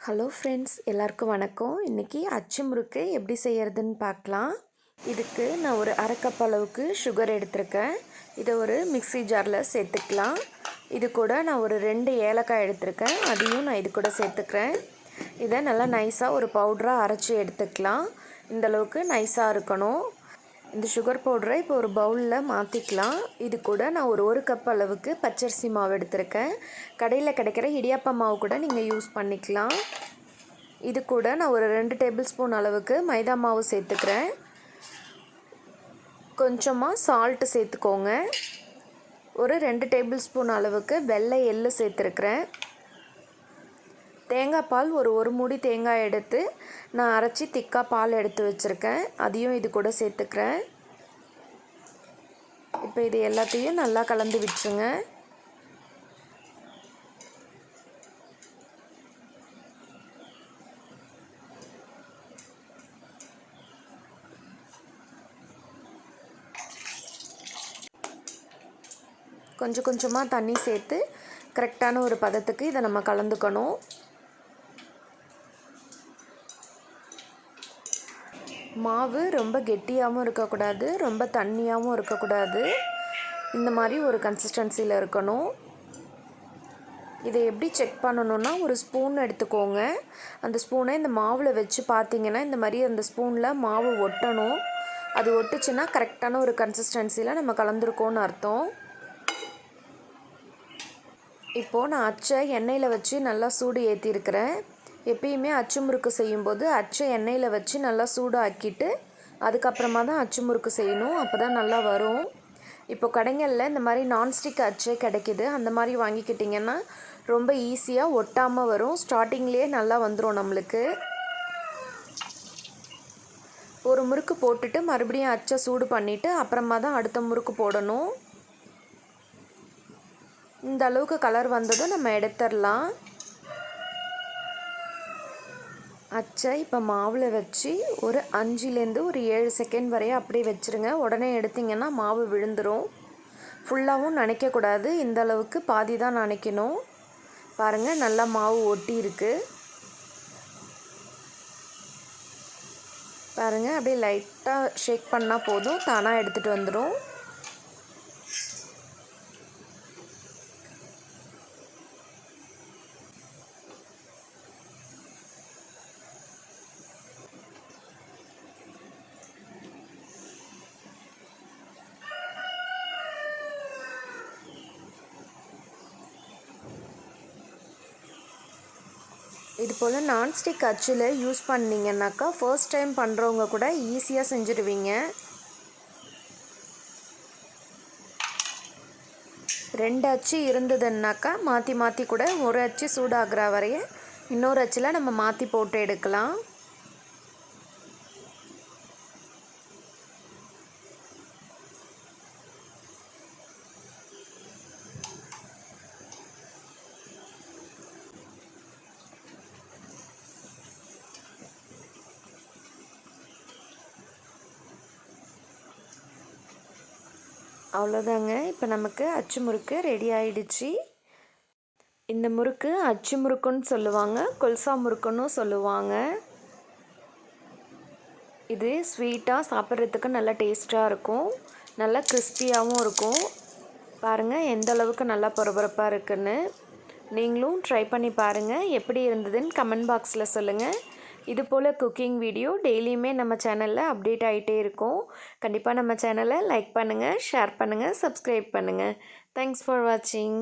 Hello friends, எல்லாருக்கும் வணக்கம். இன்றைக்கி அச்சு முறுக்கு எப்படி செய்கிறதுன்னு பார்க்கலாம். இதுக்கு நான் ஒரு அரை கப் அளவுக்கு சுகர் எடுத்திருக்கேன். இதை ஒரு மிக்ஸி ஜாரில் சேர்த்துக்கலாம். இது கூட நான் ஒரு 2 ஏலக்காய் எடுத்திருக்கேன். அதையும் நான் இது கூட சேர்த்துக்கிறேன். இதை நல்லா நைஸாக ஒரு பவுடராக அரைச்சி எடுத்துக்கலாம். இந்தளவுக்கு நைஸாக இருக்கணும். இந்த சுகர் பவுடரை இப்போ ஒரு பவுலில் மாற்றிக்கலாம். இது கூட நான் ஒரு கப் அளவுக்கு பச்சரிசி மாவு எடுத்திருக்கேன். கடையில் கிடைக்கிற இடியாப்ப மாவு கூட நீங்கள் யூஸ் பண்ணிக்கலாம். இது கூட நான் ஒரு 2 டேபிள் ஸ்பூன் அளவுக்கு மைதா மாவு சேர்த்துக்கிறேன். கொஞ்சமாக சால்ட்டு சேர்த்துக்கோங்க. ஒரு 2 டேபிள் ஸ்பூன் அளவுக்கு வெள்ளை எள்ளு சேர்த்துருக்குறேன். தேங்காய் பால் ஒரு மூடி தேங்காய் எடுத்து நான் அரைச்சி திக்காக பால் எடுத்து வச்சுருக்கேன். அதையும் இது கூட சேர்த்துக்கிறேன். இப்போ இது எல்லாத்தையும் நல்லா கலந்து விட்டுருங்க. கொஞ்சம் கொஞ்சமாக தண்ணி சேர்த்து கரெக்டான ஒரு பதத்துக்கு இதை நம்ம கலந்துக்கணும். மாவு ரொம்ப கெட்டியாகவும் இருக்கக்கூடாது, ரொம்ப தண்ணியாகவும் இருக்கக்கூடாது. இந்த மாதிரி ஒரு கன்சிஸ்டன்சியில் இருக்கணும். இதை எப்படி செக் பண்ணணுன்னா, ஒரு ஸ்பூன் எடுத்துக்கோங்க. அந்த ஸ்பூனை இந்த மாவில் வச்சு பார்த்தீங்கன்னா இந்த மாதிரி அந்த ஸ்பூனில் மாவு ஒட்டணும். அது ஒட்டுச்சுன்னா கரெக்டான ஒரு கன்சிஸ்டன்சியில் நம்ம கலந்துருக்கோன்னு அர்த்தம். இப்போது நான் அச்சை எண்ணெயில் வச்சு நல்லா சூடு ஏற்றிருக்கிறேன். எப்பயுமே அச்சு முறுக்கு செய்யும்போது அச்சை எண்ணெயில் வச்சு நல்லா சூடாக்கிட்டு அதுக்கப்புறமா தான் அச்சு முறுக்கு செய்யணும். அப்போ தான் நல்லா வரும். இப்போ கடைகளில் இந்த மாதிரி நான்ஸ்டிக் அச்சை கிடைக்கிது. அந்த மாதிரி வாங்கிக்கிட்டிங்கன்னா ரொம்ப ஈஸியாக ஒட்டாமல் வரும். ஸ்டார்டிங்லேயே நல்லா வந்துடும் நம்மளுக்கு. ஒரு முறுக்கு போட்டுட்டு மறுபடியும் அச்சை சூடு பண்ணிவிட்டு அப்புறமா தான் அடுத்த முறுக்கு போடணும். இந்த அளவுக்கு கலர் வந்ததும் நம்ம எடுத்துடலாம். அச்சை இப்போ மாவில் வச்சு ஒரு 5லேருந்து ஒரு 7 செகண்ட் வரைய அப்படியே வச்சுருங்க. உடனே எடுத்திங்கன்னா மாவு விழுந்துடும். ஃபுல்லாகவும் நனைக்கக்கூடாது. இந்த அளவுக்கு பாதி தான் நனைக்கணும். பாருங்கள், நல்லா மாவு ஒட்டி இருக்குது. பாருங்கள், அப்படியே லைட்டாக ஷேக் பண்ணால் போதும், தானாக எடுத்துகிட்டு வந்துடும். இது போல் நான்ஸ்டிக் அச்சில் யூஸ் பண்ணிங்கன்னாக்கா ஃபர்ஸ்ட் டைம் பண்ணுறவங்க கூட ஈஸியாக செஞ்சுடுவீங்க. 2 அச்சு இருந்ததுன்னாக்கா மாற்றி மாற்றி கூட ஒரு அச்சு சூடாகிற வரைய இன்னொரு அச்சில் நம்ம மாற்றி போட்டு எடுக்கலாம். அவ்வளோதாங்க. இப்போ நமக்கு அச்சு முறுக்கு ரெடி ஆகிடுச்சு. இந்த முறுக்கு அச்சு முறுக்குன்னு சொல்லுவாங்க, கொல்சா முறுக்குன்னு சொல்லுவாங்க. இது ஸ்வீட்டாக சாப்பிட்றதுக்கு நல்லா டேஸ்ட்டாக இருக்கும். நல்லா கிறிஸ்பியாகவும் இருக்கும். பாருங்கள் எந்த அளவுக்கு நல்லா பொரபொரப்பாக இருக்குன்னு. நீங்களும் ட்ரை பண்ணி பாருங்கள். எப்படி இருந்ததுன்னு கமெண்ட் பாக்ஸில் சொல்லுங்கள். இது போல் குக்கிங் வீடியோ டெய்லியுமே நம்ம சேனலில் அப்டேட் ஆகிட்டே இருக்கும். கண்டிப்பாக நம்ம சேனலை லைக் பண்ணுங்கள், ஷேர் பண்ணுங்கள், சப்ஸ்கிரைப் பண்ணுங்கள். தேங்க்ஸ் ஃபார் வாட்சிங்.